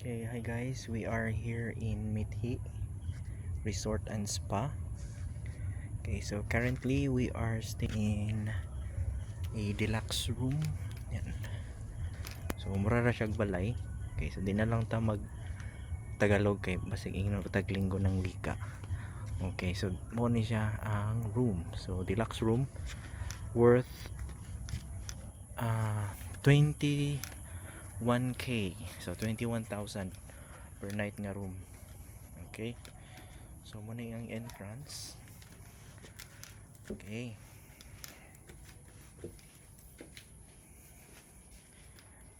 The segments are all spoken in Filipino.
Okay, hi guys. We are here in Mithi Resort and Spa. Okay, so currently we are staying in a deluxe room. Yan. So mura ra siyang balay. Okay, so di na lang ta mag Tagalog kay basig ingnon taglinggo ng wika. Okay, so mo ni siya ang room. So deluxe room worth 21k. So 21,000 per night nga room. Okay. So mo na ang entrance. Okay.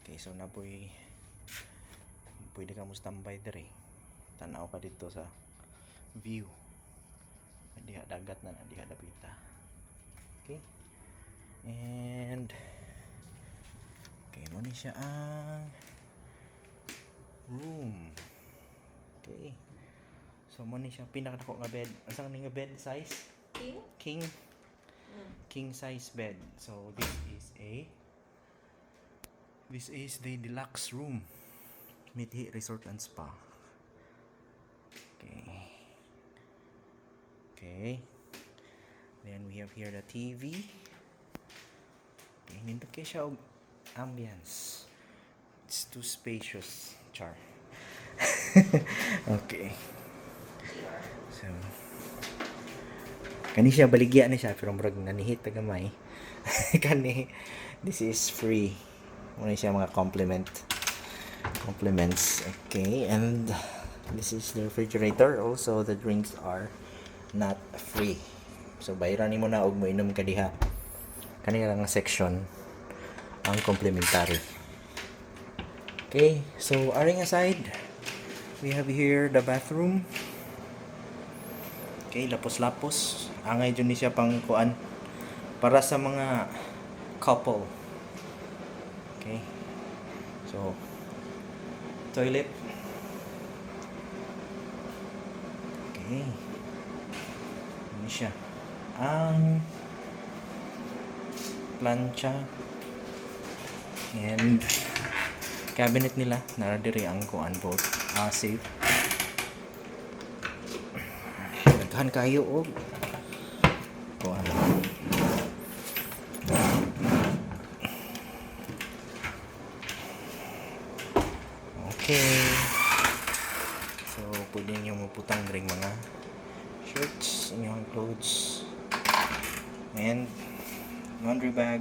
Okay, so pwede ka mo standby dire. Tanaw ka dito sa view. Diha dagat na diha dapita. Okay. And okay, mo ni siya ang room. Okay. So mo ni siya pinakadako nga bed. Asa nga bed size? King. King size bed. So this is the deluxe room. Mithi Resort and Spa. Okay. Okay. Then we have here the TV. Okay, nindot kay siya og ambience. It's too spacious, char. Okay. So kani siya baligya ni siya pero murag nanihit tagamay. Kani this is free. Muna siya mga compliments. Okay, and this is the refrigerator. Also the drinks are not free. So bayaran nimo na og moinom ka diha. Kani lang nga section ang complimentary. Okay, so aring aside, we have here the bathroom. Okay, lapos-lapos. Angay dyan ni siya pang kuan para sa mga couple. Okay. So, toilet. Okay. Ini siya. Ang plancha and cabinet nila naradiri ang kuan both safe. Daghan kayo og kuan. Okay. So, pwede nyo maputang ring mga shirts, inyong clothes, and laundry bag.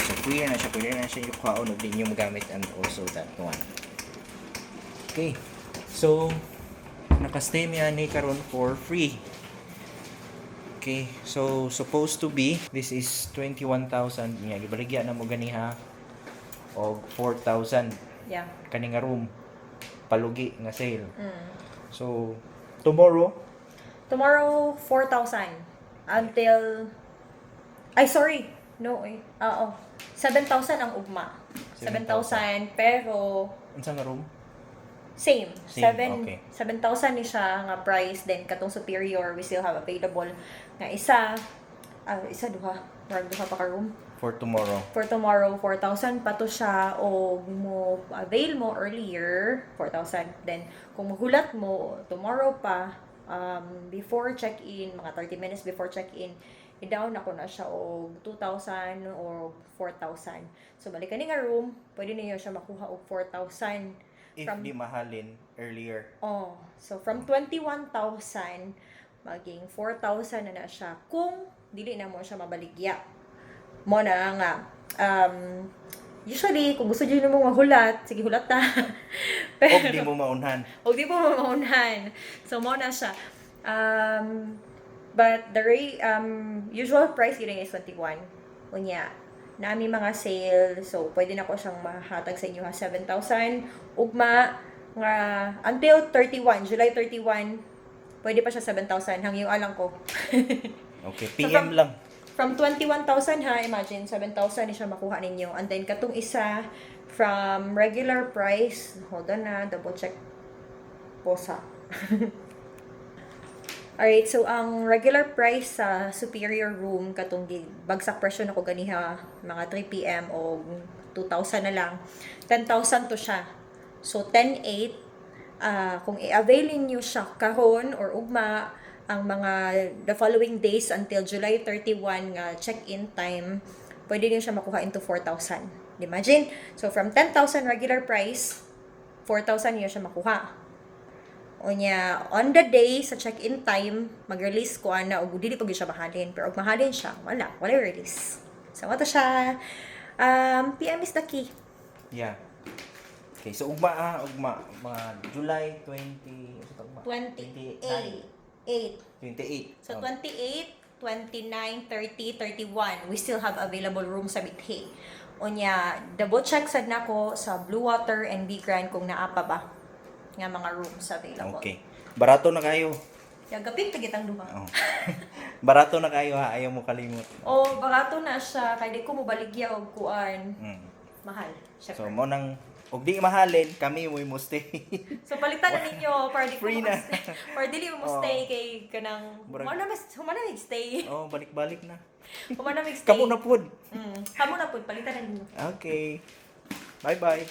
So, clear na siya. Pwede na siya yung kwaon o din yung magamit, and also that one. Okay. So, nakastay niya ni karon for free. Okay. So, supposed to be, this is 21,000. Nga, gibaligya na mo ganiha o 4,000. Yeah. Kani nga room. Palugi nga sale. So, tomorrow, 4,000 until ay sorry. No, oo. 7,000 ang ugma. 7,000 pero unsa nga room? same. Okay. 7,000 ni siya nga price, then katong superior we still have available nga isa duha, murag duha pa ka room. For tomorrow. For tomorrow, 4,000 pa to siya, o mo avail mo earlier, 4,000. Then, kung magulat mo, tomorrow pa, before check-in, mga 30 minutes before check-in, i-down ako na siya og 2,000 or 4,000. So, balik ka nga room, pwede niyo siya makuha og 4,000. If di mahalin earlier. Oh, so from 21,000, maging 4,000 na siya kung dili na mo siya mabaligya. Mo na nga, usually, kung gusto nyo mong mahulat, sige hulat na. Pero, di mo maunhan. O di mo maunhan. So, mo na siya. But the usual price yun is 21. Unya, nami mga sale, so pwede na ko siyang mahatag sa inyo 7,000. Ugma, nga, until 31, July 31, pwede pa siya 7,000. Hangyo alang ko. Okay, PM lang. From 21,000 ha, imagine, 7,000 ni siya makuha ninyo. And then, katong isa, from regular price, hold on na, double check po sa. Alright, so ang regular price sa superior room, katong bagsak presyo na ko ganiha, mga 3 PM o 2,000 na lang. 10,000 to siya. So 10,800 kung i-avail niyo siya kahon or ugma ang mga the following days until July 31 nga check-in time, pwede niyo siya makuha into 4,000. Imagine, so from 10,000 regular price, 4,000 niyo siya makuha. O niya, on the day sa check-in time, mag-release ko ana og dili pag siya mahalin, pero og mahalin siya, wala release. So mo to siya. PM is the key. Yeah. Okay, so ugma mga July 28. 28. So 28, 29, 30, 31, we still have available room sa Mithi. Unya, double check sad nako sa Blue Water and Big Grand kung naa pa ba nga mga rooms available. Okay. Barato na kayo. Yagapit pagitang duha. Oh. Barato na kayo ha, ayaw mo kalimot. Oh, barato na siya kay di ko mobaligya og kuan. Mahal. So Syempre. mo nang og di mahalin, kami mo stay. So palitan na ninyo para di ko Free na. para dili mo stay kay kanang humana stay. Oh, balik-balik na. Humana stay. Kamo na pud. Kamo na pud palitan na ninyo. Okay. Bye-bye.